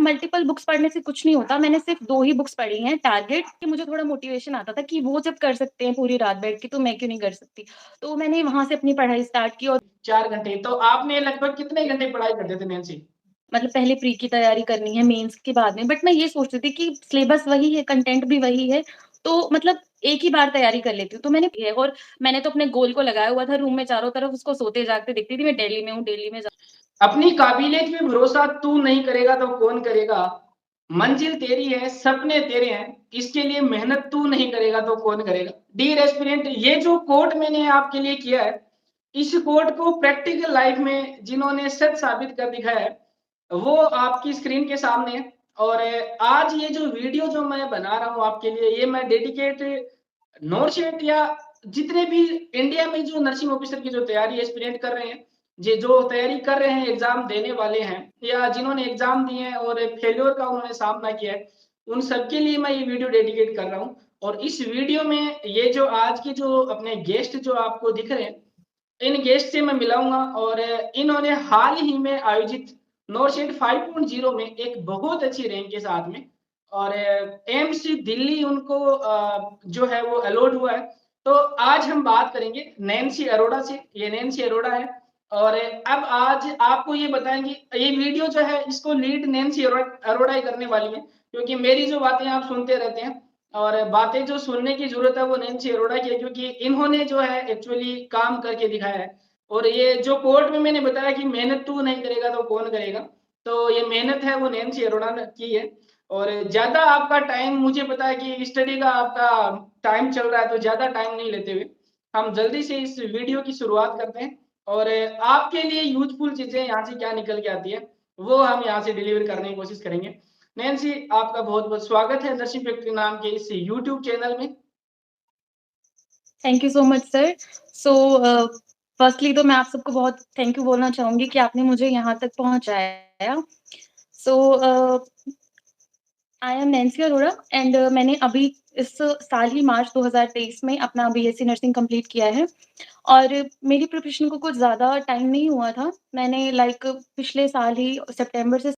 Multiple books पढ़ने से कुछ नहीं होता। मैंने सिर्फ़ 2 ही बुक्स पढ़ी हैं, टारगेट कि मुझे थोड़ा मोटिवेशन आता था कि वो जब कर सकते हैं पूरी रात बैठ के, तो मैं क्यों नहीं कर सकती? तो मैंने वहाँ से अपनी पढ़ाई स्टार्ट की और 4 घंटे, तो आपने लगभग कितने घंटे पढ़ाई करते थे नैन्सी? मतलब पहले प्री की तैयारी करनी है, मेंस के बाद में। बट मैं ये सोचती थी कि सिलेबस वही है, कंटेंट भी वही है, तो मतलब एक ही बार तैयारी कर लेती हूँ। तो मैंने किया है और मैंने तो अपने गोल को लगाया हुआ था रूम में चारों तरफ उसको सोते-जागते दिखती थी, मैं दिल्ली में हूँ, दिल्ली में जा अपनी काबिलियत पे भरोसा तू नहीं करेगा तो कौन करेगा? मंजिल तेरी है, सपने तेरे हैं, इसके लिए मेहनत तू नहीं करेगा तो कौन करेगा? डियर एस्पिरेंट, ये जो कोट मैंने आपके लिए किया है, इस कोट को प्रैक्टिकल लाइफ में जिन्होंने सच साबित कर दिखाया है, वो आपकी स्क्रीन के सामने है। और आज ये जो वीडियो जो मैं बना रहा हूँ आपके लिए, ये मैं डेडिकेट नॉर्शेट या जितने भी इंडिया में जो नर्सिंग ऑफिसर की जो तैयारी एस्पिरेंट कर रहे हैं, जे जो तैयारी कर रहे हैं, एग्ज़ाम देने वाले हैं या जिन्होंने एग्ज़ाम दिए हैं और फेल्योर का उन्होंने सामना किया है, उन सबके लिए मैं ये वीडियो डेडिकेट कर रहा हूँ। और इस वीडियो में ये जो आज के जो अपने गेस्ट जो आपको दिख रहे हैं, इन गेस्ट से मैं मिलाऊँगा और इन्होंने हाल ही में आयोजित नॉर्शेट 5.0 में एक बहुत अच्छी रैंक के साथ में और एम्स दिल्ली उनको जो है वो अलॉट हुआ है। तो आज हम बात करेंगे नैन्सी अरोड़ा से। ये नैन्सी अरोड़ा है और अब आज आपको ये बताएँगे, ये वीडियो जो है इसको लीड नैन्सी अरोड़ा ही करने वाली है, क्योंकि मेरी जो बातें आप सुनते रहते हैं और बातें जो सुनने की ज़रूरत है वो नैन्सी अरोड़ा की है, क्योंकि इन्होंने जो है एक्चुअली काम करके दिखाया है। और ये जो कोर्ट में मैंने बताया कि मेहनत तू नहीं करेगा तो कौन करेगा, तो ये मेहनत है वो नैन्सी अरोड़ा ने की है। और ज़्यादा आपका टाइम, मुझे पता है कि स्टडी का आपका टाइम चल रहा है, तो ज़्यादा टाइम नहीं लेते हुए हम जल्दी से इस वीडियो की शुरुआत करते हैं और आपके लिए यूज़फुल चीज़ें यहाँ से क्या निकल के आती है, वो हम यहाँ से डिलीवर करने की कोशिश करेंगे। नैन्सी, आपका बहुत-बहुत स्वागत है नर्सिंग फैक्ट्री नाम के इस यूट्यूब चैनल में। Thank you so much sir. So firstly तो मैं आप सबको बहुत थैंक यू बोलना चाहूँगी कि आपने मुझे यहाँ तक पहुँचाया। So I am Nancy Arora and मैंने अभी इस साल ही मार्च 2023 में अपना बीएससी नर्सिंग कंप्लीट किया है और मेरी प्रिपरेशन को कुछ ज़्यादा टाइम नहीं हुआ था। मैंने पिछले साल ही सितंबर से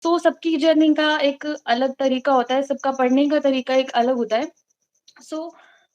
तो सबकी जर्नी का एक अलग तरीका होता है, सबका पढ़ने का तरीका एक अलग होता है। सो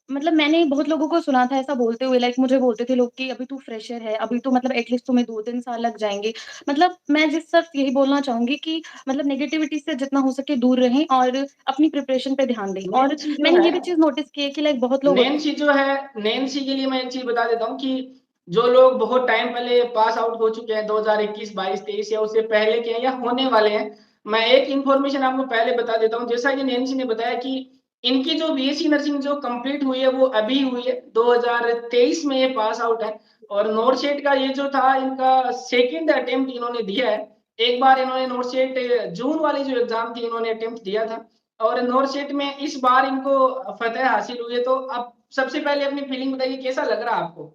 मतलब मैंने बहुत लोगों को सुना था ऐसा बोलते हुए मुझे बोलते थे लोग कि अभी तू फ्रेशर है, अभी तो मतलब एटलीस्ट तुम्हें 2-3 साल लग जाएँगे। मतलब मैं जिस सिर्फ यही बोलना चाहूँगी कि मतलब नेगेटिविटी से जितना हो सके दूर रहें और अपनी प्रिपरेशन पे ध्यान दें। और नैन्सी जो मैंने है ये भी चीज़ नोटिस की है कि बहुत लोग होते नैन्सी जो है, नैन्सी के लिए मैं एक चीज़ बता देता हूँ कि जो लोग बहुत टाइम पहले पास आउट हो चुके हैं 2021, 22, 23 या उससे पहले के हैं या होने वाले हैं, मैं एक इन्फॉर्मेशन आपको पहले बता देता हूँ। जैसा कि नैन्सी ने बताया कि इनकी जो बीएससी नर्सिंग जो कंप्लीट हुई है वो अभी हुई है, 2023 में ये पास आउट है और नॉर्शेट का ये जो था इनका सेकंड अटेम्प्ट इन्होंने दिया है। एक बार इन्होंने नॉर्शेट जून वाली जो एग्ज़ाम थी इन्होंने अटेम्प्ट दिया था और नॉर्शेट में इस बार इनको फ़तह हासिल हुई है। तो अब सबसे पहले अपनी फीलिंग बताइए, कैसा लग रहा है आपको?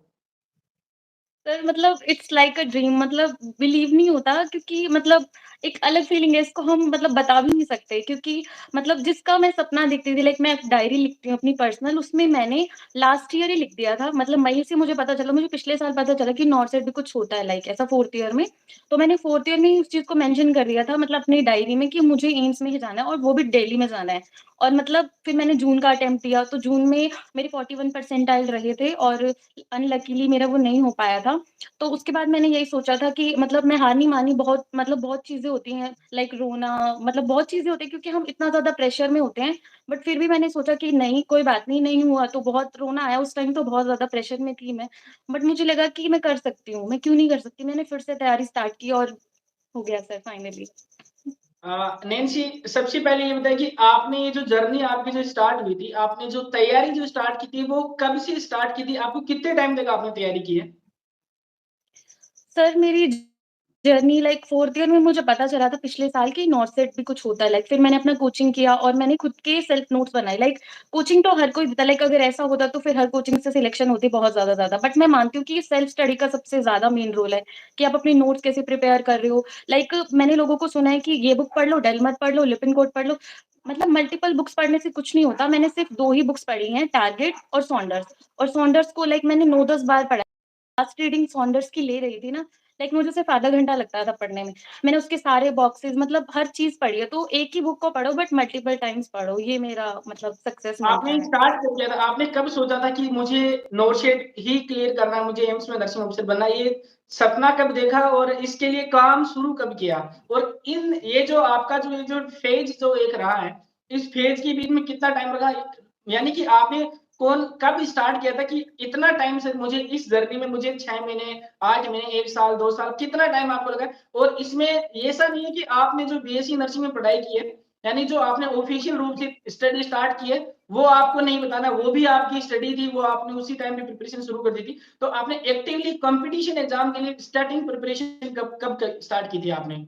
सर मतलब इट्स लाइक अ ड्रीम। मतलब बिलीव नहीं होता क्योंकि मतलब एक अलग फीलिंग है, इसको हम मतलब बता भी नहीं सकते क्योंकि मतलब जिसका मैं सपना देखती थी मैं एक डायरी लिखती हूँ अपनी पर्सनल, उसमें मैंने लास्ट ईयर ही लिख दिया था। मतलब मई से मुझे पता चला, मुझे पिछले साल पता चला कि नॉर्थ साइड भी कुछ होता है ऐसा 4th ईयर में। तो मैंने 4th ईयर में ही उस चीज़ को मेंशन कर दिया था मतलब अपनी डायरी में कि मुझे एम्स में ही जाना है और वो भी दिल्ली में जाना है। और मतलब फिर मैंने जून का अटेम्प्ट दिया तो जून में मेरे 41 परसेंटाइल रहे थे और अनलकीली मेरा वो नहीं हो पाया था। तो उसके बाद मैंने यही सोचा था कि मतलब मैं हार नहीं मानी। बहुत मतलब बहुत चीज़ें होती हैं रोना, मतलब बहुत चीज़ें होती हैं क्योंकि हम इतना ज़्यादा प्रेशर में होते हैं। बट फिर भी मैंने सोचा कि नहीं, कोई बात नहीं, नहीं हुआ तो बहुत रोना आया उस टाइम, तो बहुत ज़्यादा प्रेशर में थी मैं। बट मुझे लगा कि मैं कर सकती हूँ, मैं क्यों नहीं कर सकती? मैंने फिर से तैयारी स्टार्ट की और हो गया सर फाइनली। नैन्सी, सबसे पहले ये बताइए कि आपने ये जो जर्नी आपकी जो स्टार्ट हुई थी, आपने जो तैयारी जो स्टार्ट की थी, वो कब से स्टार्ट की थी? आपको कितने टाइम तक आपने तैयारी की है? सर मेरी जर्नी 4th ईयर में मुझे पता चला था पिछले साल कि नॉर्थ सेट भी कुछ होता है। फिर मैंने अपना कोचिंग किया और मैंने खुद के सेल्फ नोट्स बनाए। कोचिंग तो हर कोई देता है, अगर ऐसा होता तो फिर हर कोचिंग से सिलेक्शन होती बहुत ज़्यादा। बट मैं मानती हूँ कि सेल्फ स्टडी का सबसे ज़्यादा मेन रोल है कि आप अपने नोट्स कैसे प्रिपेयर कर रहे हो। मैंने लोगों को सुना है कि ये बुक पढ़ लो, डेलमत पढ़ लो, लिपिन कोड पढ़ लो। मतलब मल्टीपल बुक्स पढ़ने से कुछ नहीं होता। मैंने सिर्फ 2 ही बुक्स पढ़ी हैं, टारगेट और सॉन्डर्स को मैंने 9-10 बार पढ़ा। लास्ट रीडिंग सॉन्डर्स की ले रही थी ना, लाइक मुझे सिर्फ़ आधा घंटा लगता था पढ़ने में। मैंने उसके सारे बॉक्सेस मतलब हर चीज़ पढ़ी है, तो एक ही बुक को पढ़ो बट मल्टीपल टाइम्स पढ़ो, ये मेरा मतलब सक्सेस आपने मंत्र है। स्टार्ट कब किया था? आपने कब सोचा था कि मुझे नोटशेड ही क्लियर करना है, मुझे एम्स में नर्सिंग ऑफिसर बनना है? ये सपना कब देखा और इसके लिए काम शुरू कब किया? और इन ये जो आपका जो ये जो फेज़ जो एक रहा है, इस फेज़ के बीच में कितना टाइम लगा? यानी कि आपने कब स्टार्ट किया था कि इतना टाइम से मुझे इस जर्नी में मुझे 6 महीने, 8 महीने, 1 साल, 2 साल कितना टाइम आपको लगा? और इसमें ऐसा नहीं है कि आपने जो बीएससी नर्सिंग में पढ़ाई की है, यानी जो आपने ऑफिशियल रूप से स्टडी स्टार्ट की है, वो आपको नहीं बताना, वो भी आपकी स्टडी थी, वो आपने उसी टाइम पे प्रिपरेशन शुरू कर दी थी। तो आपने एक्टिवली कॉम्पिटिशन एग्ज़ाम के लिए स्टार्टिंग प्रिपरेशन कब कब क स्टार्ट की थी आपने?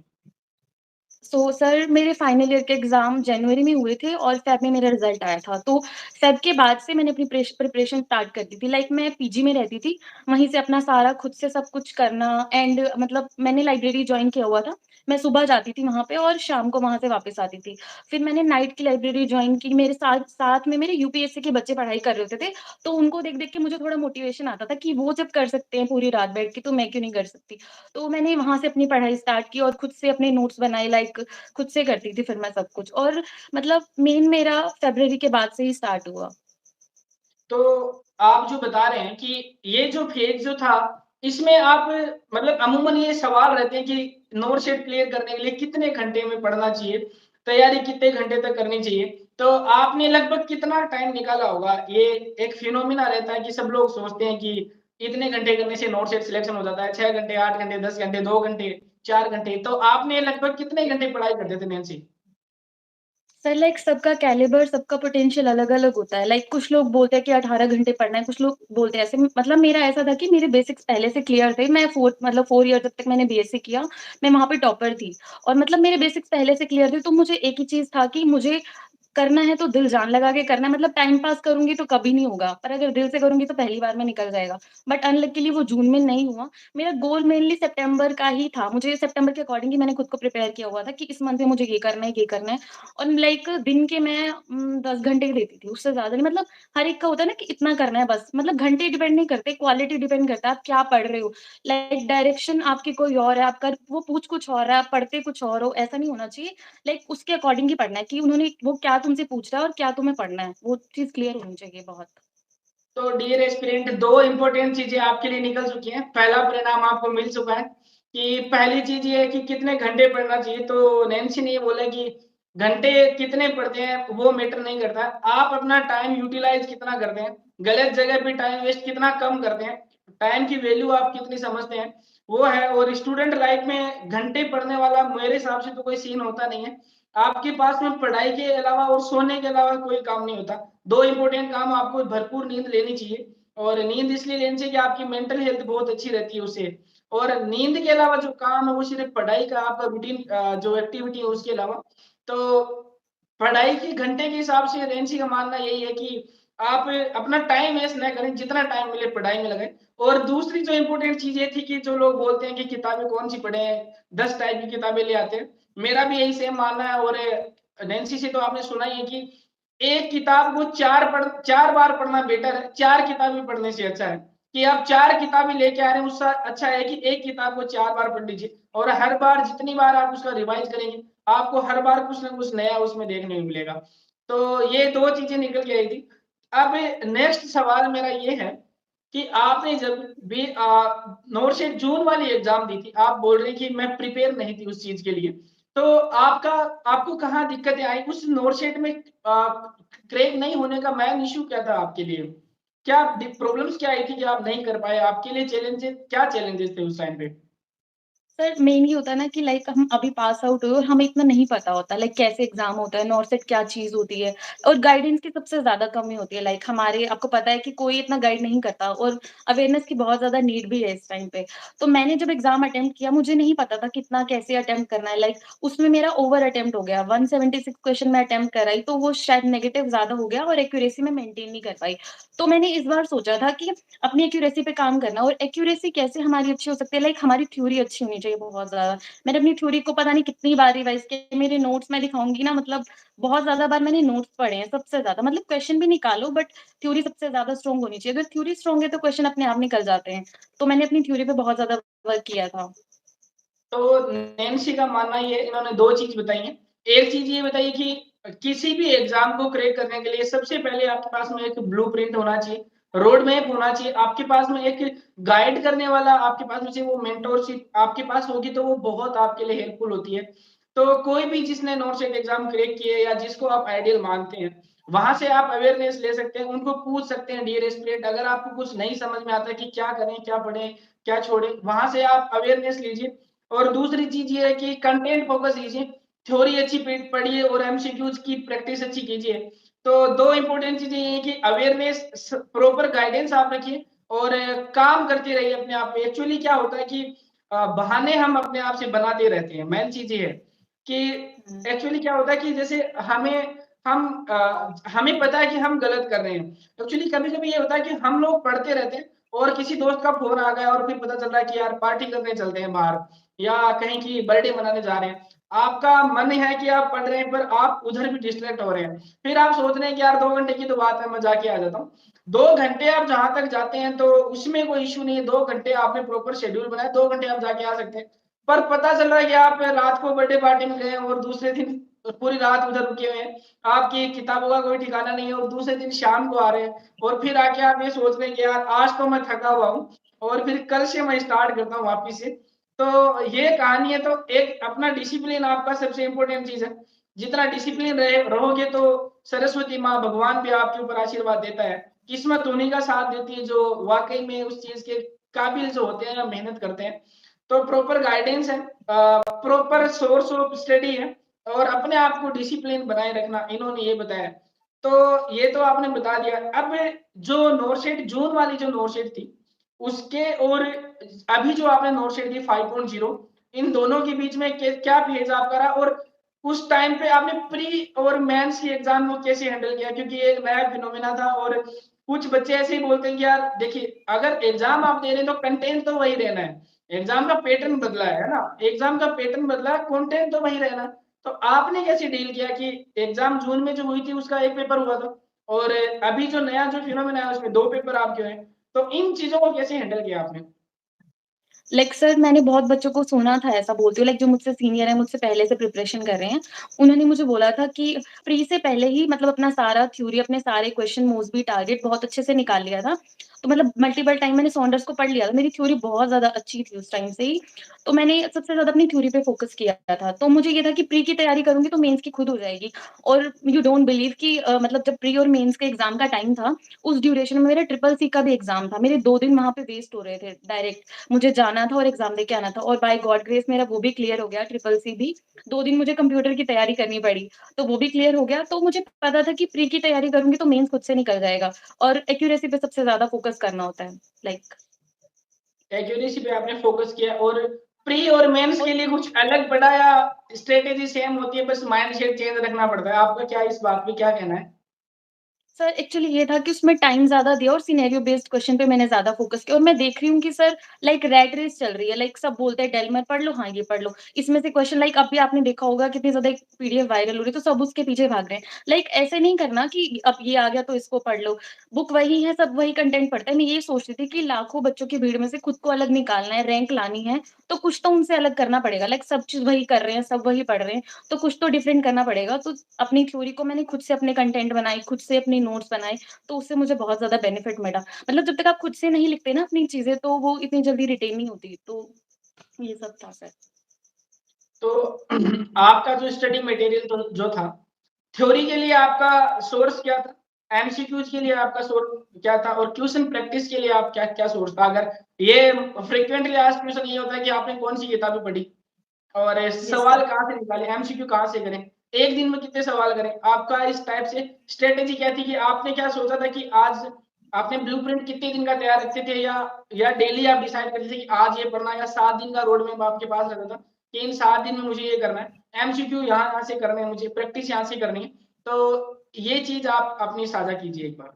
सर मेरे फाइनल ईयर के एग्ज़ाम जनवरी में हुए थे और फ़ेब में मेरा रिज़ल्ट आया था। तो फ़ेब के बाद से मैंने अपनी प्रिपरेशन स्टार्ट कर दी थी। लाइक मैं पीजी में रहती थी, वहीं से अपना सारा खुद से सब कुछ करना एंड मतलब मैंने लाइब्रेरी जॉइन किया हुआ था। मैं सुबह जाती थी वहाँ पे और शाम को वहाँ से वापस आती थी। फिर मैंने नाइट की लाइब्रेरी जॉइन की, मेरे साथ साथ में मेरे यूपीएससी के बच्चे पढ़ाई कर रहे होते थे, तो उनको देख-देख के मुझे थोड़ा मोटिवेशन आता था कि वो जब कर सकते हैं पूरी रात बैठ के, तो मैं क्यों नहीं कर सकती? तो मैंने वहाँ से अपनी पढ़ाई स्टार्ट की और खुद से अपने नोट्स बनाए लाइक खुद से करती थी फिर मैं सब कुछ और मतलब मेन मेरा फ़रवरी के बाद से ही स्टार्ट हुआ। तो आप जो बता रहे हैं कि ये जो फ़ेज़ जो था, इसमें आप मतलब अमूमन ये सवाल रहते हैं कि नोट शीट क्लियर करने के लिए कितने घंटे में पढ़ना चाहिए? तैयारी कितने घंटे तक करनी चाहिए? तो आपने लगभग कितना टाइम निकाला होगा? ये एक फिनोमिना रहता है कि सब लोग सोचते हैं कि इतने घंटे करने से नोट शीट सिलेक्शन हो जाता है, 6 घंटे, 8 घंटे, 10 घंटे, 2 घंटे, 4 घंटे। तो आपने लगभग कितने घंटे पढ़ाई करते थे नैन्सी? सर लाइक सबका कैलिबर, सबका पोटेंशियल अलग-अलग होता है। लाइक कुछ लोग बोलते हैं कि 18 घंटे पढ़ना है, कुछ लोग बोलते हैं ऐसे मतलब मेरा ऐसा था कि मेरे बेसिक्स पहले से क्लियर थे। मैं 4 ईयर जब तक मैंने बीएससी किया, मैं वहाँ पे टॉपर थी और मतलब मेरे बेसिक्स पहले से क्लियर थे, तो मुझे एक ही चीज़ था कि मुझे करना है तो दिल जान लगा के करना है मतलब टाइम पास करूँगी तो कभी नहीं होगा, पर अगर दिल से करूँगी तो पहली बार में निकल जाएगा। बट अनलकीली वो जून में नहीं हुआ। मेरा गोल मेनली सितंबर का ही था। मुझे सितंबर के अकॉर्डिंग ही मैंने खुद को प्रिपेयर किया हुआ था कि इस मंथ में मुझे ये करना है, ये करना है और लाइक दिन के मैं 10 घंटे ही देती थी, उससे ज़्यादा नहीं मतलब हर एक का होता है ना कि इतना करना है बस। मतलब घंटे डिपेंड नहीं करते, क्वालिटी डिपेंड करता है आप क्या पढ़ रहे हो। लाइक डायरेक्शन आपकी कोई और है, आपका वो पूछ कुछ और रहा है, आप पढ़ते कुछ और हो, ऐसा नहीं होना चाहिए। लाइक उसके अकॉर्डिंग ही पढ़ना है कि उन्होंने वो क्या तुमसे पूछ रहा है और क्या तुम्हें पढ़ना है, वो चीज़ क्लियर होनी चाहिए बहुत। तो डियर एस्पिरेंट 2 इम्पोर्टेंट चीज़ें आपके लिए निकल चुकी हैं। पहला परिणाम आपको मिल चुका है कि पहली चीज़ ये है कि कितने घंटे पढ़ना चाहिए। तो नैन्सी ने ये बोला कि घंटे कितने पढ़ते हैं वो मैटर नहीं करता। आप अपना टाइम यूटिलाइज़ कितना करते हैं, गलत जगह पे टाइम वेस्ट कितना कम करते हैं, टाइम की वैल्यू आप कितनी समझते हैं, वो है। और स्टूडेंट लाइफ में घंटे पढ़ने वाला मेरे हिसाब से तो कोई सीन होता नहीं है। आपके पास में पढ़ाई के अलावा और सोने के अलावा कोई काम नहीं होता। 2 इम्पोर्टेंट काम आपको भरपूर नींद लेनी चाहिए और नींद इसलिए लेनी चाहिए कि आपकी मेंटल हेल्थ बहुत अच्छी रहती है उससे। और नींद के अलावा जो काम है वो सिर्फ़ पढ़ाई का आपका रूटीन जो एक्टिविटी है उसके अलावा। तो पढ़ाई के घंटे के हिसाब से रेंसी का मानना यही है कि आप अपना टाइम वेस्ट ना करें, जितना टाइम मिले पढ़ाई में लगाएँ। और दूसरी जो इम्पोर्टेंट चीज़ ये थी कि जो लोग बोलते हैं कि किताबें कौन-सी पढ़ें, 10 टाइप की किताबें ले आते हैं। मेरा भी यही सेम मानना है और नैन्सी से तो आपने सुना ही है कि एक किताब को 4 बार पढ़ना बेटर है, 4 किताबें पढ़ने से अच्छा है। कि आप 4 किताबें लेके आ रहे हैं, उससे अच्छा है कि एक किताब को 4 बार पढ़ लीजिए और हर बार जितनी बार आप उसका रिवाइज़ करेंगे, आपको हर बार कुछ न कुछ नया उसमें देखने को मिलेगा। तो ये 2 चीज़ें निकल के आई थी। अब नेक्स्ट सवाल मेरा ये है कि आपने जब भी नोटशीट जून वाली एग्ज़ाम दी थी, आप बोल रहे हैं कि मैं प्रिपेयर नहीं थी उस चीज़ के लिए। तो आपका आपको कहाँ दिक्कतें आई? उस नोटशीट में क्रैक नहीं होने का मेन इश्यू क्या था आपके लिए? क्या प्रॉब्लम्स क्या आई थी कि आप नहीं कर पाए? आपके लिए चैलेंजेस क्या चैलेंजेस थे उस टाइम पे? सर मेन ये होता है ना कि लाइक हम अभी पास आउट हुए और हमें इतना नहीं पता होता लाइक कैसे एग्जाम होता है, नॉर्सेट क्या चीज़ होती है और गाइडेंस की सबसे ज़्यादा कमी होती है। लाइक हमारे आपको पता है कि कोई इतना गाइड नहीं करता और अवेयरनेस की बहुत ज़्यादा नीड भी है इस टाइम पे। तो मैंने जब एग्ज़ाम अटेम्प्ट किया मुझे नहीं पता था कितना कैसे अटेम्प्ट करना है लाइक उसमें मेरा ओवर अटेम्प्ट हो गया 176 क्वेश्चन मैं अटेम्प्ट कराई तो वो शायद नेगेटिव ज़्यादा हो गया और एक्यूरेसी में मेंटेन नहीं कर पाई। तो मैंने इस बार सोचा था कि अपनी एक्यूरेसी पे काम करना और एक्यूरेसी कैसे हमारी अच्छी हो सकती है लाइक हमारी थ्योरी अच्छी होनी चाहिए बहुत ज़्यादा। मैंने अपनी थ्योरी को पता नहीं कितनी बार रिवाइज़ किया, मेरे नोट्स मैं दिखाऊँगी ना मतलब बहुत ज़्यादा बार मैंने नोट्स पढ़े हैं सबसे ज़्यादा मतलब क्वेश्चन भी निकालो बट थ्योरी सबसे ज़्यादा स्ट्रॉन्ग होनी चाहिए। अगर थ्योरी स्ट्रॉन्ग है तो क्वेश्चन अपने आप निकल जाते हैं। तो मैंने अपनी थ्योरी पे बहुत ज़्यादा वर्क किया था। तो नैन्सी का मानना ये है, इन्होंने 2 चीज़ बताई हैं। एक चीज़ ये बताई कि किसी भी एग्ज़ाम को क्रैक करने के लिए सबसे पहले आपके पास में एक ब्लूप्रिंट होना चाहिए, रोड मैप होना चाहिए, आपके पास में एक गाइड करने वाला आपके पास में चाहिए, वो मेंटरशिप आपके पास होगी तो वो बहुत आपके लिए हेल्पफुल होती है। तो कोई भी जिसने नॉर्सेट एग्ज़ाम क्रैक किए या जिसको आप आइडियल मानते हैं, वहाँ से आप अवेयरनेस ले सकते हैं, उनको पूछ सकते हैं डियर एस्पिरेंट अगर आपको कुछ नहीं समझ में आता है कि क्या करें, क्या पढ़ें, क्या छोड़ें, वहाँ से आप अवेयरनेस लीजिए। और दूसरी चीज़ ये है कि कंटेंट फ़ोकस कीजिए, थ्योरी अच्छी पढ़िए और एमसीक्यूज़ की प्रैक्टिस अच्छी कीजिए। तो 2 इम्पोर्टेंट चीज़ें ये हैं कि अवेयरनेस प्रॉपर गाइडेंस आप रखिए और काम करते रहिए अपने आप पे। एक्चुअली क्या होता है कि बहाने हम अपने आप से बनाते रहते हैं। मेन चीज़ ये है कि हुँ। एक्चुअली क्या होता है कि जैसे हमें पता है कि हम गलत कर रहे हैं। एक्चुअली कभी-कभी ये होता है कि हम लोग पढ़ते रहते हैं और किसी दोस्त का फ़ोन आ गया और फिर पता चल रहा है कि यार पार्टी करने चलते हैं बाहर। या कहीं की बर्थडे मनाने जा रहे हैं। आपका मन है कि आप पढ़ रहे हैं पर आप उधर भी डिस्ट्रैक्ट हो रहे हैं। फिर आप सोच रहे हैं कि यार 2 घंटे की तो बात है मैं जाके आ जाता हूँ। 2 घंटे आप जहाँ तक जाते हैं तो उसमें कोई इश्यू नहीं है, 2 घंटे आपने प्रॉपर शेड्यूल बनाया, 2 घंटे आप जाके आ सकते हैं। पर पता चल रहा है कि आप रात को बर्थडे पार्टी में गए हैं और दूसरे दिन पूरी रात उधर रुके हुए हैं। आपकी किताबों का कोई ठिकाना नहीं है और दूसरे दिन शाम को आ रहे हैं और फिर आके आप ये सोच रहे हैं कि यार आज तो मैं थका हुआ हूँ और फिर कल से मैं स्टार्ट करता हूँ वापिस से। तो ये कहानी है तो एक अपना डिसिप्लिन आपका सबसे इम्पोर्टेंट चीज़ है। जितना डिसिप्लिन रहोगे तो सरस्वती माँ, भगवान भी आपके ऊपर आशीर्वाद देता है। किस्मत उन्हीं का साथ देती है जो वाक़ई में उस चीज़ के काबिल जो होते हैं या मेहनत करते हैं। तो प्रॉपर गाइडेंस है प्रॉपर सोर्स ऑफ स्टडी है और अपने आप को डिसिप्लिन बनाए रखना इन्होंने ये बताया। तो ये तो आपने बता दिया। अब जो नोरशेट जून वाली जो नोरशेट थी, उसके और अभी जो आपने नोटशीट दी 5.0 इन दोनों के बीच में क्या फेज आपका रहा और उस टाइम पे आपने प्री और मेंस की एग्जाम को कैसे हैंडल किया क्योंकि ये एक नया फिनोमेना था और कुछ बच्चे ऐसे ही बोलते हैं कि यार देखिए अगर एग्जाम आप दे रहे हैं तो कंटेंट तो वही रहना है एग्जाम का पैटर्न बदला है ना एग्जाम का पैटर्न बदला है कंटेंट तो वही रहना है तो आपने कैसे डील किया कि एग्जाम जून में जो हुई थी उसका एक पेपर हुआ था और अभी जो नया जो फिनोमेना है उसमें 2 पेपर आपके हुए तो इन चीजों को कैसे हैंडल किया आपने लाइक सर मैंने बहुत बच्चों को सुना था ऐसा बोलते हुए लाइक जो मुझसे सीनियर है, मुझसे पहले से प्रिपरेशन कर रहे हैं, उन्होंने मुझे बोला था कि प्री से पहले ही मतलब अपना सारा थ्योरी, अपने सारे क्वेश्चन, मोस्टली टारगेट बहुत अच्छे से निकाल लिया था। तो मतलब मल्टीपल टाइम मैंने सॉन्डर्स को पढ़ लिया था, मेरी थ्योरी बहुत ज़्यादा अच्छी थी उस टाइम से ही, तो मैंने सबसे ज़्यादा अपनी थ्योरी पे फ़ोकस किया था। तो मुझे ये था कि प्री की तैयारी करूँगी तो मेंस की खुद हो जाएगी और यू डोंट बिलीव कि मतलब जब प्री और मेंस के एग्ज़ाम का टाइम था, उस ड्यूरेशन में मेरा ट्रिपल सी का भी एग्ज़ाम था। मेरे 2 दिन वहाँ पे वेस्ट हो रहे थे डायरेक्ट। मुझे जाना था और एग्ज़ाम देके आना था और बाय गॉड ग्रेस मेरा वो भी क्लियर हो गया ट्रिपल सी भी। 2 दिन मुझे कंप्यूटर की तैयारी करनी पड़ी, तो वो भी क्लियर हो गया। तो मुझे पता था कि प्री की तैयारी करूँगी तो मेंस खुद से निकल जाएगा और एक्यूरेसी पे सबसे ज़्यादा फ़ोकस करना होता है। लाइक एक्यूरेसी पे आपने फोकस किया और प्री और मेंस के लिए कुछ अलग पढ़ा या स्ट्रेटेजी सेम होती है बस माइंडसेट चेंज रखना पड़ता है आपका क्या इस बात पे क्या कहना है सर एक्चुअली ये था कि उसमें टाइम ज़्यादा दिया और सिनेरियो बेस्ड क्वेश्चन पे मैंने ज़्यादा फ़ोकस किया और मैं देख रही हूँ कि सर लाइक रैट रेस चल रही है, लाइक सब बोलते हैं डेलमर पढ़ लो, हाँ, ये पढ़ लो। इसमें से क्वेश्चन लाइक अभी आपने देखा होगा कितनी ज़्यादा एक पीडीएफ वायरल हो रही है, तो सब उसके पीछे भाग रहे हैं। लाइक ऐसे नहीं करना कि अब ये आ गया तो इसको पढ़ लो। बुक वही है, सब वही कंटेंट पढ़ता है। मैं ये सोचती थी कि लाखों बच्चों की भीड़ में से खुद को अलग निकालना है, रैंक लानी है, तो कुछ तो उनसे अलग करना पड़ेगा। लाइक सब चीज़ वही कर रहे हैं, सब वही पढ़ रहे हैं, तो कुछ तो डिफरेंट करना पड़ेगा। तो अपनी थ्योरी को मैंने खुद से अपने कंटेंट बनाए, खुद से अपने नोट्स बनाए, तो उससे मुझे बहुत ज़्यादा बेनिफिट मिला। मतलब जब तक आप खुद से नहीं लिखते ना अपनी चीज़ें, तो वो इतनी जल्दी रिटेन नहीं होती। तो ये सब था सर। तो आपका जो स्टडी मटेरियल तो जो था थ्योरी के लिए आपका सोर्स क्या था एमसीक्यूज के लिए आपका सोर्स क्या था और क्वेश्चन प्रैक्टिस के लिए आप क्या क्या सोर्स था अगर ये फ्रीक्वेंटली आस्क्ड क्वेश्चन ये होता है कि आपने कौन सी किताबें पढ़ी और यस सर। सवाल कहाँ से निकाले एमसीक्यू कहाँ से करें एक दिन में कितने सवाल करें आपका इस टाइप से स्ट्रेटेजी क्या थी कि आपने क्या सोचा था कि आज आपने ब्लूप्रिंट कितने दिन का तैयार रखते थे या डेली आप डिसाइड करते थे कि आज ये पढ़ना है या 7 दिन का रोड मैप आपके पास रहता था कि इन 7 दिन में मुझे ये करना है एमसीक्यू यहाँ यहाँ से करने हैं मुझे प्रैक्टिस यहाँ से करनी है तो ये चीज आप अपनी साझा कीजिए एक बार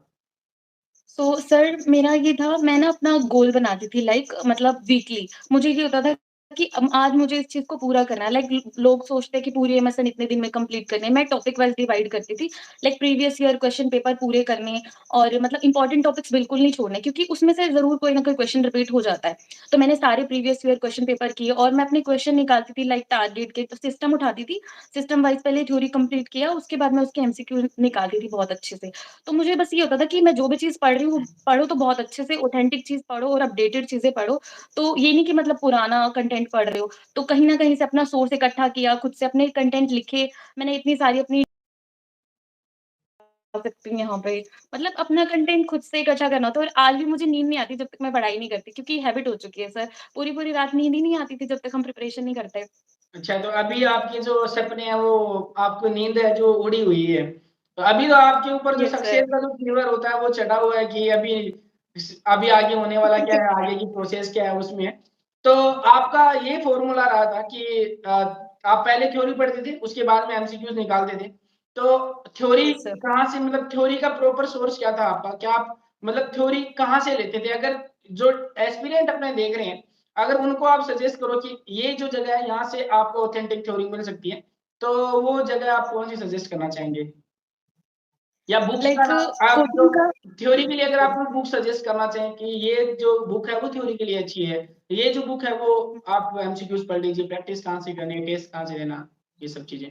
तो सर मेरा ये था, मैं ना अपना गोल बनाती थी लाइक मतलब वीकली। मुझे ये होता था कि आज मुझे इस चीज़ को पूरा करना है। लाइक लोग सोचते हैं कि पूरी एमएसएन इतने दिन में कंप्लीट करनी है। मैं टॉपिक वाइज़ डिवाइड करती थी। Like previous year question paper पूरे करने और मतलब इम्पोर्टेंट टॉपिक्स बिल्कुल नहीं छोड़ने, क्योंकि उसमें से ज़रूर कोई ना कोई क्वेश्चन रिपीट हो जाता है। तो मैंने सारे प्रीवियस ईयर क्वेश्चन पेपर किए और मैं अपने क्वेश्चन निकालती थी लाइक टारगेट के, तो सिस्टम उठाती थी। सिस्टम वाइज़ पहले थ्योरी कंप्लीट किया, उसके बाद मैं उसके एमसीक्यू निकालती थी बहुत अच्छे से। तो मुझे बस ये होता था कि मैं जो भी चीज़ पढ़ रही हूँ, पढ़ो तो बहुत अच्छे से, ऑथेंटिक चीज़ पढ़ो और अपडेटेड चीज़ें पढ़ो। तो ये नहीं कि मतलब पुराना कंटेंट पढ़ रहे हो। तो कहीं न कहीं से अपना सोर्स इकट्ठा किया, खुद से अपने कंटेंट लिखे। मैंने इतनी सारी अपनी सकती हूँ यहाँ पे। मतलब अपना कंटेंट खुद से इकट्ठा करना होता है और आज भी मुझे नींद नहीं आती जब तक मैं पढ़ाई नहीं करती, क्योंकि हैबिट हो चुकी है सर। पूरी-पूरी रात नींद ही नहीं आती थी जब तक हम प्रिपरेशन नहीं करते। अच्छा, तो अभी आपके जो सपने हैं वो आपको नींद है जो उड़ी हुई है। तो अभी तो आपके ऊपर जो यस सक्सेस सर। का जो फ़ीवर होता है वो चढ़ा हुआ है कि अभी आगे होने वाला क्या है, आगे की प्रोसेस क्या है उसमें। तो आपका ये फ़ॉर्मूला रहा था कि आप पहले थ्योरी पढ़ते थे, उसके बाद में एमसीक्यूज़ निकालते थे। तो थ्योरी यस सर। कहाँ से मतलब थ्योरी का प्रॉपर सोर्स क्या था आपका? क्या आप मतलब थ्योरी कहाँ से लेते थे? अगर जो एस्पिरेंट अपने देख रहे हैं अगर उनको आप सजेस्ट करो कि ये जो जगह है यहाँ से आपको ऑथेंटिक थ्योरी मिल सकती है, तो वो जगह आप कौन-सी सजेस्ट करना चाहेंगे? या बुक्स का लाइक नाम आप जो कोचिंग का थ्योरी के लिए अगर आप कोई बुक सजेस्ट करना चाहें कि ये जो बुक है वो थ्योरी के लिए अच्छी है, ये जो बुक है वो आप एमसीक्यूज़ पढ़ लीजिए, प्रैक्टिस कहाँ से करनी है, टेस्ट कहाँ से देना, ये सब चीज़ें।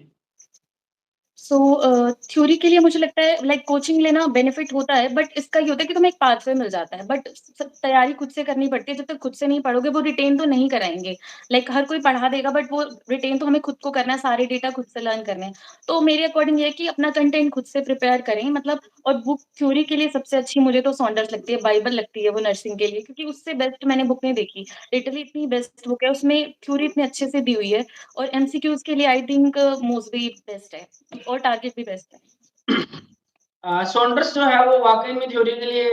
थ्योरी के लिए मुझे लगता है लाइक कोचिंग लेना बेनिफिट होता है, बट इसका ये होता है कि तुम्हें एक पाथवे मिल जाता है, बट सब तैयारी खुद से करनी पड़ती है। जब तक खुद से नहीं पढ़ोगे वो रिटेन तो नहीं कराएंगे। लाइक हर कोई पढ़ा देगा, बट वो रिटेन तो हमें खुद को करना है, सारे डेटा खुद से लर्न करने हैं। तो मेरे अकॉर्डिंग ये है कि अपना कंटेंट खुद से प्रिपेयर करें, मतलब। और बुक थ्योरी के लिए सबसे अच्छी मुझे तो सॉन्डर्स लगती है, बाइबल लगती है वो नर्सिंग के लिए, क्योंकि उससे बेस्ट मैंने बुक नहीं देखी। लिटरली इतनी बेस्ट बुक है, उसमें थ्योरी इतने अच्छे से दी हुई है। और एमसीक्यूज के लिए आई थिंक मोस्टली बेस्ट है। और टारगेट भी बेस्ट है। सॉन्डर्स जो है वो वाक़ई में थ्योरी के लिए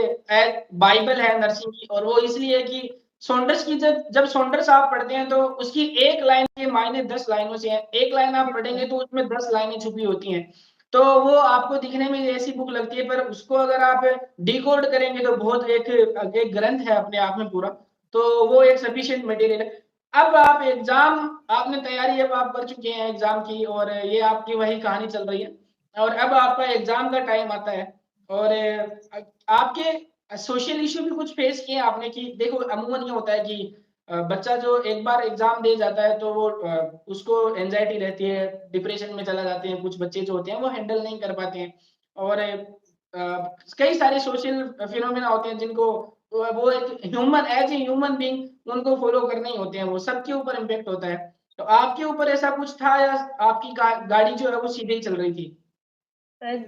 बाइबल है नर्सिंग की और वो इसलिए कि सॉन्डर्स की जब जब सॉन्डर्स आप पढ़ते हैं तो उसकी एक लाइन के मायने 10 लाइनों से हैं। एक लाइन आप पढ़ेंगे तो उसमें 10 लाइनें छुपी होती हैं। तो वो आपको दिखने में ऐसी बुक लगती है पर उसको अगर आप डिकोड करेंगे तो बहुत एक ग्रंथ है अपने आप में पूरा। तो वो एक सफिशिएंट मटेरियल है। अब आप एग्ज़ाम आपने तैयारी अब आप कर चुके हैं एग्ज़ाम की और ये आपकी वही कहानी चल रही है। और अब आपका एग्ज़ाम का टाइम आता है और आपके सोशल इश्यू भी कुछ फेस किए आपने कि देखो अमूमन ये होता है कि बच्चा जो एक बार एग्ज़ाम दे जाता है तो वो उसको एंग्ज़ायटी रहती है, डिप्रेशन में चला जाते हैं, कुछ बच्चे जो होते हैं वो हैंडल नहीं कर पाते हैं और कई सारे सोशल फिनोमेना होते हैं जिनको वो एक human as a human being उनको फ़ॉलो करने ही होते हैं, वो सबके ऊपर इम्पैक्ट होता है। तो आपके ऊपर ऐसा कुछ था या आपकी गाड़ी जो है वो सीधे ही चल रही थी?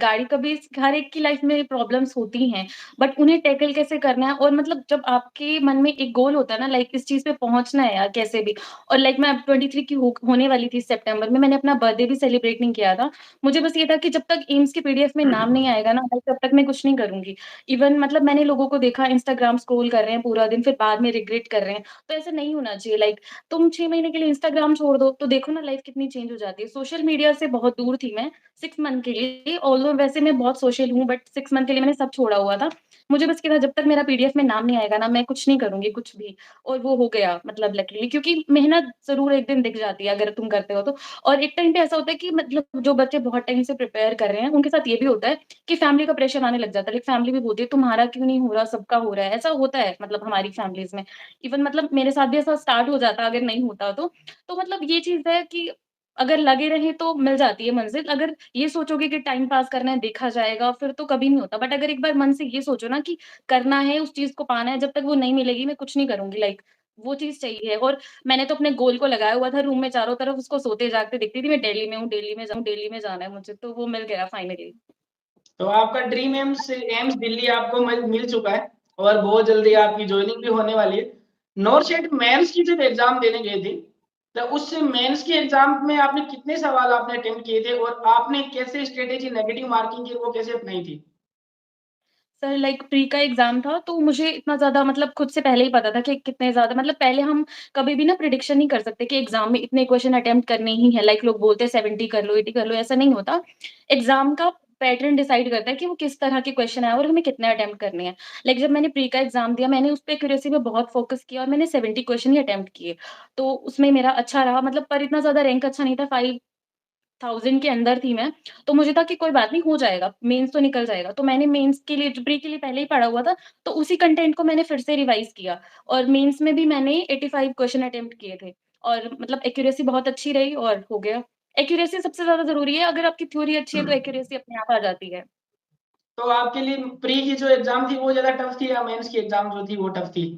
गाड़ी कभी हर एक की लाइफ में प्रॉब्लम्स होती हैं, बट उन्हें टैकल कैसे करना है। और मतलब जब आपके मन में एक गोल होता है ना, लाइक इस चीज़ पे पहुँचना है यार कैसे भी। और लाइक मैं अब 23 की होने वाली थी सितंबर में, मैंने अपना बर्थडे भी सेलिब्रेट नहीं किया था। मुझे बस ये था कि जब तक एम्स की पीडीएफ में नाम नहीं आएगा ना, लाइक तब तक मैं कुछ नहीं करूँगी। इवन मतलब मैंने लोगों को देखा इंस्टाग्राम स्क्रॉल कर रहे हैं पूरा दिन, फिर बाद में रिग्रेट कर रहे हैं। तो ऐसा नहीं होना चाहिए। लाइक तुम 6 महीने के लिए इंस्टाग्राम छोड़ दो, तो देखो ना लाइफ कितनी चेंज हो जाती है। सोशल मीडिया से बहुत दूर थी मैं 6 मंथ के लिए, ऑल्दो वैसे मैं बहुत सोशल हूँ, बट 6 मंथ के लिए मैंने सब छोड़ा हुआ था। मुझे बस ये था जब तक मेरा पीडीएफ में नाम नहीं आएगा ना, मैं कुछ नहीं करूँगी कुछ भी। और वो हो गया मतलब लकीली, क्योंकि मेहनत ज़रूर एक दिन दिख जाती है अगर तुम करते हो तो। और एक टाइम पे ऐसा होता है कि मतलब जो बच्चे बहुत टाइम से प्रिपेयर कर रहे हैं, उनके साथ ये भी होता है कि फैमिली का प्रेशर आने लग जाता है। लाइक फैमिली भी बोलती है तुम्हारा क्यों नहीं हो रहा, सबका हो रहा है। ऐसा होता है मतलब हमारी फैमिलीज़ में। इवन मतलब मेरे साथ भी ऐसा स्टार्ट हो जाता अगर नहीं होता तो। तो मतलब ये चीज़ है कि अगर लगे रहें तो मिल जाती है मंज़िल। अगर ये सोचोगे कि टाइम पास करना है, देखा जाएगा, फिर तो कभी नहीं होता। बट अगर एक बार मन से ये सोचो ना कि करना है, उस चीज़ को पाना है, जब तक वो नहीं मिलेगी मैं कुछ नहीं करूँगी। लाइक वो चीज़ चाहिए। और मैंने तो अपने गोल को लगाया हुआ था रूम में चारों तरफ, उसको सोते-जागते दिखती थी मैं दिल्ली में हूँ, दिल्ली में जाऊँ, दिल्ली में जाना है मुझे, तो वो मिल गया फाइनली। तो आपका ड्रीम एम्स एम्स दिल्ली आपको मिल मिल चुका है और बहुत जल्दी आपकी जॉइनिंग भी होने वाली है। नॉरशेट मेंस की जब एग्ज़ाम देने गए थे, तो उस मेंस के एग्ज़ाम में आपने कितने सवाल आपने अटेम्प्ट किए थे और आपने कैसे स्ट्रैटेजी नेगेटिव मार्किंग की वो कैसे अपनाई थी? सर लाइक प्री का एग्ज़ाम था, तो मुझे इतना ज़्यादा मतलब खुद से पहले ही पता था कि कितने ज़्यादा मतलब पहले हम कभी भी ना प्रिडिक्शन नहीं कर सकते कि एग्ज़ाम में इतने क्वेश्चन अटेम्प्ट करने ही हैं। लाइक लोग बोलते हैं 70 कर लो, 80 कर लो, ऐसा नहीं होता। एग्ज़ाम का पैटर्न डिसाइड करता है कि वो किस तरह के क्वेश्चन आए और हमें कितने अटेम्प्ट करने हैं। लाइक जब मैंने प्री का एग्ज़ाम दिया, मैंने उस पे एक्यूरेसी पे बहुत फ़ोकस किया और मैंने 70 क्वेश्चन ही अटेम्प्ट किए। तो उसमें मेरा अच्छा रहा, मतलब पर इतना ज़्यादा रैंक अच्छा नहीं था, 5000 के अंदर थी मैं। तो मुझे था कि कोई बात नहीं, हो जाएगा, मेंस तो निकल जाएगा। तो मैंने मेंस के लिए, जो प्री के लिए पहले ही पढ़ा हुआ था, तो उसी कंटेंट को मैंने फिर से रिवाइज़ किया और मेंस में भी मैंने 85 क्वेश्चन अटेम्प्ट किए थे और मतलब एक्यूरेसी बहुत अच्छी रही और हो गया। एक्यूरेसी सबसे ज़्यादा ज़रूरी है, अगर आपकी थ्योरी अच्छी है तो एक्यूरेसी अपने आप आ जाती है। तो आपके लिए प्री की जो एग्ज़ाम थी वो ज़्यादा टफ थी या मेंस की एग्ज़ाम जो थी वो टफ थी?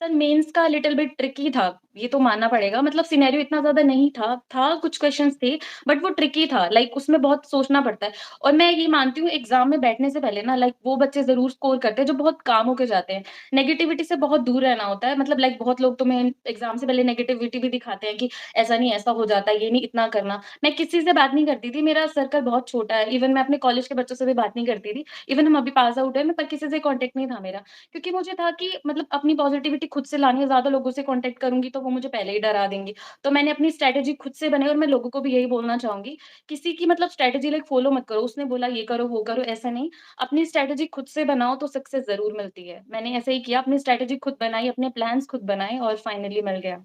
सर मेंस का लिटिल बिट ट्रिकी था, ये तो मानना पड़ेगा। मतलब सिनेरियो इतना ज़्यादा नहीं था, कुछ क्वेश्चन्स थे, बट वो ट्रिकी था, लाइक उसमें बहुत सोचना पड़ता है। और मैं ये मानती हूँ एग्ज़ाम में बैठने से पहले ना, लाइक वो बच्चे ज़रूर स्कोर करते हैं जो बहुत काम होके जाते हैं। नेगेटिविटी से बहुत दूर रहना होता है, मतलब लाइक बहुत लोग तुम्हें एग्ज़ाम से पहले नेगेटिविटी भी दिखाते हैं कि ऐसा नहीं, ऐसा हो जाता है, ये नहीं, इतना करना। मैं किसी से बात नहीं करती थी, मेरा सर्कल बहुत छोटा है, इवन मैं अपने कॉलेज के बच्चों से भी बात नहीं करती थी। इवन हम अभी पास आउट हैं, पर किसी से कॉन्टैक्ट नहीं था मेरा। क्योंकि मुझे था कि मतलब अपनी पॉज़िटिविटी खुद से लानी है, ज़्यादा लोगों से कॉन्टैक्ट करूँगी तो वो मुझे पहले ही डरा देंगे। तो मैंने अपनी स्ट्रैटेजी खुद से बनाई और मैं लोगों को भी यही बोलना चाहूँगी, किसी की मतलब स्ट्रैटेजी लाइक फ़ॉलो मत करो, उसने बोला ये करो, वो करो, ऐसा नहीं। अपनी स्ट्रैटेजी खुद से बनाओ तो सक्सेस ज़रूर मिलती है। मैंने ऐसे ही किया, अपनी स्ट्रैटेजी खुद बनाई, अपने प्लान्स खुद बनाए और फाइनली मिल गया।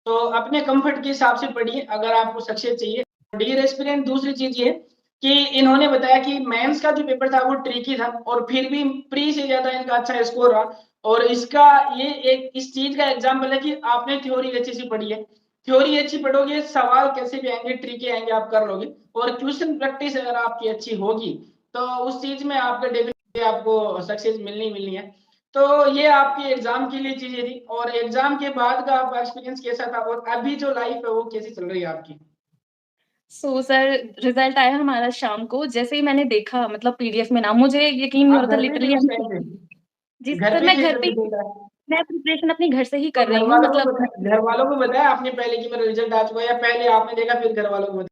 तो अपने कंफर्ट के हिसाब से पढ़िए अगर आपको सक्सेस चाहिए। डियर एस्पिरेंट दूसरी चीज़ ये कि इन्होंने बताया कि मेंस का जो पेपर था वो ट्रिकी था और फिर भी प्री से ज़्यादा इनका अच्छा स्कोर रहा और इसका ये एक इस चीज़ का एग्ज़ाम्पल है कि आपने थ्योरी अच्छी सी पढ़ी है। थ्योरी अच्छी पढ़ोगे, सवाल कैसे भी आएँगे, ट्रिकी आएँगे, आप कर लोगे और क्वेश्चन प्रैक्टिस अगर आपकी अच्छी होगी, तो उस चीज़ में आपका डेफिनिटली आपको सक्सेस मिलनी ही मिलनी है। तो ये आपकी एग्ज़ाम के लिए चीज़ें थी और एग्ज़ाम के बाद का आपका एक्सपीरियंस कैसा था और अभी जो लाइफ़ है वो कैसी चल रही है आपकी? सो सर रिज़ल्ट आया हमारा शाम को, जैसे ही मैंने देखा मतलब पीडीएफ में नाम, मुझे यकीन नहीं हो आप रहा था, घर पे थे लिटरली उस हम टाइम पे? जी घर सर, पे मैं थे घर जब पे ही रिज़ल्ट थी। आया? मैं प्रिपरेशन अपने घर से ही तो कर रही हूँ, मतलब घर वालों को बताया आपने पहले कि मेरा रिज़ल्ट आ चुका है या पहले आपने देखा फिर घर वालों को बताया?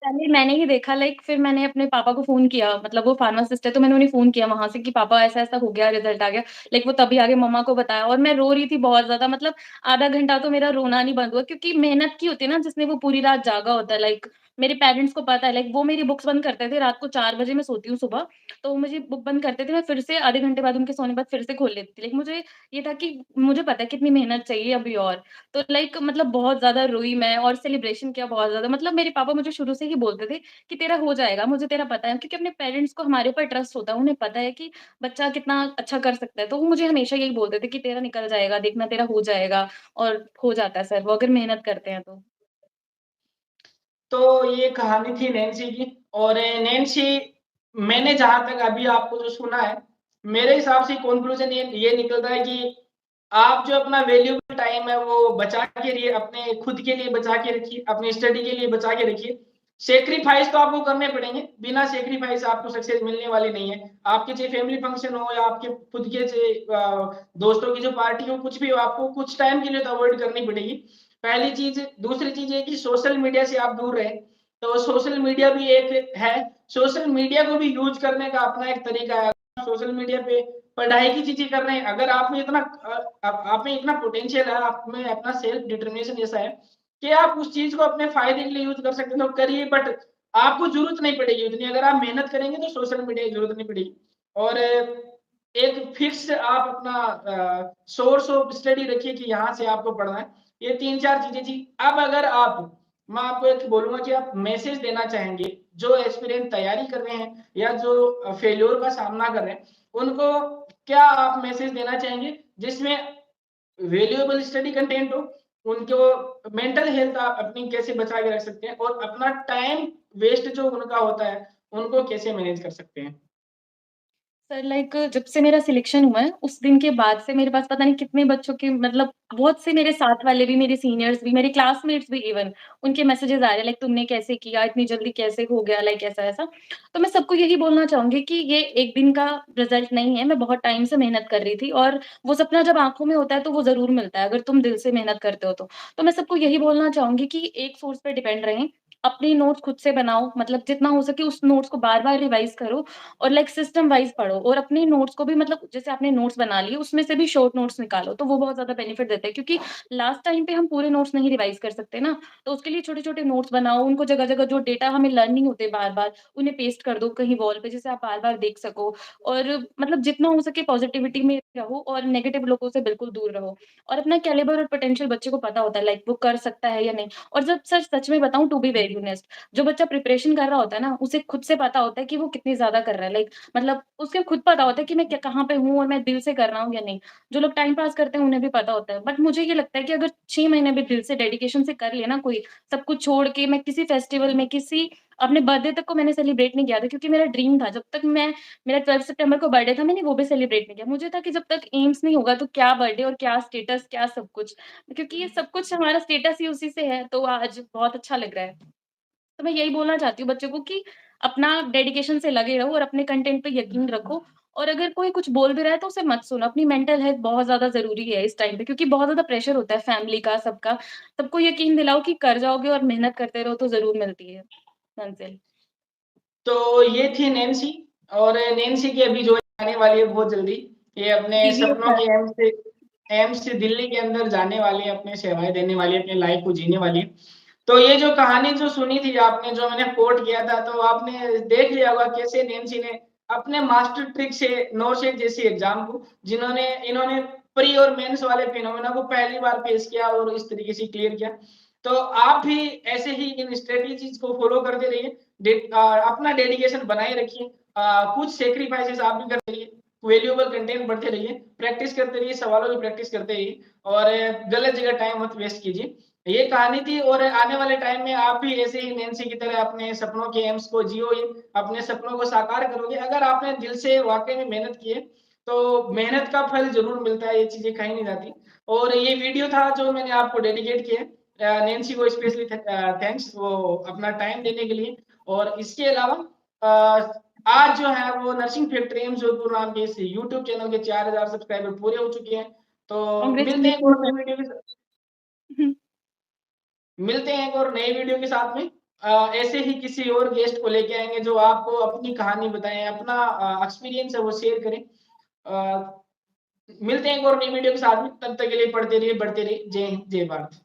पहले मैंने ही देखा, लाइक फिर मैंने अपने पापा को फ़ोन किया, मतलब वो फार्मासिस्ट है, तो मैंने उन्हें फ़ोन किया वहाँ से कि पापा ऐसा-ऐसा हो गया, रिज़ल्ट आ गया। लाइक वो तभी आगे मम्मा को बताया और मैं रो रही थी बहुत ज़्यादा, मतलब आधा घंटा तो मेरा रोना नहीं बंद हुआ, क्योंकि मेहनत की होती है ना जिसने, वो पूरी रात जागा होता है। लाइक मेरे पेरेंट्स को पता है, लाइक वो मेरी बुक्स बंद करते थे, रात को 4 बजे मैं सोती हूँ सुबह, तो वो मुझे बुक बंद करते थे, मैं फिर से आधे घंटे बाद उनके सोने के बाद फिर से खोल लेती थी। लाइक मुझे ये था कि मुझे पता है कितनी मेहनत चाहिए अभी और। तो लाइक मतलब बहुत ज़्यादा रोई मैं और सेलिब्रेशन किया बहुत ज़्यादा, मतलब मेरे पापा मुझे शुरू से ही बोलते थे कि तेरा हो जाएगा, मुझे तेरा पता है, क्योंकि अपने पेरेंट्स को हमारे ऊपर ट्रस्ट होता है, उन्हें पता है कि बच्चा कितना अच्छा कर सकता है, तो वो मुझे हमेशा यही बोलते थे कि तेरा निकल जाएगा, देखना तेरा हो जाएगा और हो जाता है सर वो अगर मेहनत करते हैं तो। तो ये कहानी थी नैन्सी की और नैन्सी मैंने जहाँ तक अभी आपको जो सुना है, मेरे हिसाब से कॉन्क्लूज़न ये निकलता है कि आप जो अपना वैल्यूएबल टाइम है वो बचा के लिए अपने खुद के लिए बचा के रखिए, अपनी स्टडी के लिए बचा के रखिए। सैक्रिफाइस तो आपको करने पड़ेंगे, बिना सैक्रिफाइस आपको सक्सेस मिलने वाली नहीं है। आपके चाहे फैमिली फंक्शन हो या आपके खुद के चाहे दोस्तों की जो पार्टी हो, कुछ भी हो, आपको कुछ टाइम के लिए तो अवॉइड करनी पड़ेगी। पहली चीज़, दूसरी चीज़ ये कि सोशल मीडिया से आप दूर रहें। तो सोशल मीडिया भी एक है, सोशल मीडिया को भी यूज़ करने का अपना एक तरीका है। सोशल मीडिया पे पढ़ाई की चीज़ें कर रहे हैं, अगर आप में इतना आप में इतना पोटेंशियल है, आप में अपना सेल्फ डिटर्मिनेशन ऐसा है कि आप उस चीज़ को अपने फ़ायदे के लिए यूज़ कर सकते हैं, तो करिए बट आपको ज़रूरत नहीं पड़ेगी उतनी, अगर आप मेहनत करेंगे तो सोशल मीडिया की ज़रूरत नहीं पड़ेगी। और एक फिक्स आप अपना सोर्स ऑफ स्टडी रखिए कि यहाँ से आपको पढ़ना है। ये 3-4 चीज़ें थी। अब अगर मैं आपको एक बोलूँगा कि आप मैसेज देना चाहेंगे, जो एस्पिरेंट तैयारी कर रहे हैं या जो फेल्योर का सामना कर रहे हैं, उनको क्या आप मैसेज देना चाहेंगे जिसमें वैल्यूएबल स्टडी कंटेंट हो, उनको मेंटल हेल्थ आप अपनी कैसे बचा के रख सकते हैं और अपना टाइम वेस्ट जो उनका होता है, उनको कैसे मैनेज कर सकते हैं? सर लाइक जब से मेरा सिलेक्शन हुआ है, उस दिन के बाद से मेरे पास पता नहीं कितने बच्चों के, मतलब बहुत से मेरे साथ वाले भी, मेरे सीनियर्स भी, मेरे क्लासमेट्स भी इवन, उनके मैसेजेस आ रहे हैं लाइक तुमने कैसे किया? इतनी जल्दी कैसे हो गया? लाइक ऐसा-ऐसा। तो मैं सबको यही बोलना चाहूँगी कि ये एक दिन का रिज़ल्ट नहीं है, मैं बहुत टाइम से मेहनत कर रही थी और वो सपना जब आँखों में होता है तो वो ज़रूर मिलता है, अगर तुम दिल से मेहनत करते हो तो। तो मैं सबको यही बोलना चाहूँगी कि एक सोर्स पे डिपेंड रहें, अपने नोट्स खुद से बनाओ, मतलब जितना हो सके उस नोट्स को बार-बार रिवाइज़ करो और लाइक सिस्टम वाइज़ पढ़ो और अपने नोट्स को भी मतलब जैसे आपने नोट्स बना लिए, उसमें से भी शॉर्ट नोट्स निकालो, तो वो बहुत ज़्यादा बेनिफिट देता है क्योंकि लास्ट टाइम पे हम पूरे नोट्स नहीं रिवाइज़ कर सकते ना, तो उसके लिए छोटे-छोटे नोट्स बनाओ, उनको जगह-जगह जो डेटा हमें लर्न नहीं होते बार-बार, उन्हें पेस्ट कर दो कहीं वॉल पे, जिसे आप बार-बार देख सको और मतलब जितना हो सके पॉज़िटिविटी में रहो और नेगेटिव लोगों से बिल्कुल दूर रहो और अपना कैलिबर और पोटेंशियल बच्चे को पता होता है, लाइक वो कर सकता है या नहीं। और जब सच में बताऊँ, टू बी वेरी ऑनेस्ट, जो बच्चा प्रिपरेशन कर रहा होता है ना, उसे खुद से पता होता है कि वो कितनी ज़्यादा कर रहा है, लाइक मतलब उसे खुद पता होता है कि मैं क्या कहाँ पे हूँ और मैं दिल से कर रहा हूँ या नहीं। जो लोग टाइम पास करते हैं उन्हें भी पता होता है। बट मुझे ये लगता है कि अगर 6 महीने भी दिल से डेडिकेशन से कर लिया ना कोई, सब कुछ छोड़ के मैं किसी फेस्टिवल में किसी अपने बर्थडे तक को मैंने सेलिब्रेट नहीं किया था क्योंकि मेरा ड्रीम था। जब तक मैं मेरा 12 सितंबर को बर्थडे था, मैंने वो भी सेलिब्रेट नहीं किया। मुझे था कि जब तक एम्स नहीं होगा तो क्या बर्थडे और क्या स्टेटस, क्या सब कुछ। क्योंकि ये सब कुछ हमारा स्टेटस ही उसी से है, तो आज बहुत अच्छा लग रहा है। तो मैं यही बोलना चाहती हूँ बच्चों को कि अपना डेडिकेशन से लगे रहो और अपने कंटेंट पे यकीन रखो और अगर कोई कुछ बोल भी रहा है तो उसे मत सुनो। अपनी मेंटल हेल्थ बहुत ज़्यादा ज़रूरी है इस टाइम पे क्योंकि बहुत ज़्यादा प्रेशर होता है फैमिली का, सबका। सबको यकीन दिलाओ कि कर जाओगे और मेहनत करते रहो तो ज़रूर मिलती है मंज़िल। तो ये थी नैन्सी और नैन्सी की अभी जो आने वाली है बहुत जल्दी। ये अपने टीवी सपनों अच्छा के एम्स से दिल्ली के अंदर जाने वाली है, अपने सेवाएँ देने वाली है, अपनी लाइफ़ को जीने वाली है। तो ये जो कहानी जो सुनी थी आपने, जो मैंने कोट किया था, तो आपने देख लिया होगा कैसे नैन्सी ने अपने मास्टर ट्रिक से नोरशेक जैसी एग्ज़ाम को जिन्होंने इन्होंने प्री और मेंस वाले फिनोमेना को पहली बार फेस किया और इस तरीके से क्लियर किया। तो आप भी ऐसे ही इन स्ट्रैटेजीज़ को फ़ॉलो करते रहिए। अपना डेडिकेशन बनाए रखिए। कुछ सैक्रिफाइसेस आप भी करते रहिए, वैल्यूएबल कंटेंट पढ़ते रहिए, प्रैक्टिस करते रहिए, सवालों की प्रैक्टिस करते रहिए और गलत जगह टाइम मत वेस्ट कीजिए। ये कहानी थी और आने वाले टाइम में आप भी ऐसे ही नैन्सी की तरह अपने सपनों के एम्स को जियोगे, अपने सपनों को साकार करोगे। अगर आपने दिल से वाक़ई में मेहनत की है, तो मेहनत का फल ज़रूर मिलता है, ये चीज़ें कहीं नहीं जाती। और ये वीडियो था जो मैंने आपको डेडिकेट किया है। नैन्सी को स्पेशली थैंक्स वो अपना टाइम देने के लिए। और इसके अलावा आज जो है वो नर्सिंग फैक्ट्री एम्स जोधपुर नाम के इस यूट्यूब चैनल के 4000 सब्सक्राइबर पूरे हो चुके हैं। तो मिलते हैं एक कांग्रेचुलेशन और नई सर। वीडियो के मिलते हैं एक और नई वीडियो के साथ में। ऐसे ही किसी और गेस्ट को लेके आएँगे जो आपको अपनी कहानी बताएँ, अपना एक्सपीरियंस है वो शेयर करें। मिलते हैं एक और नई वीडियो के साथ में, तब तक के लिए पढ़ते रहिए, बढ़ते रहिए। जय हिंद, जय भारत।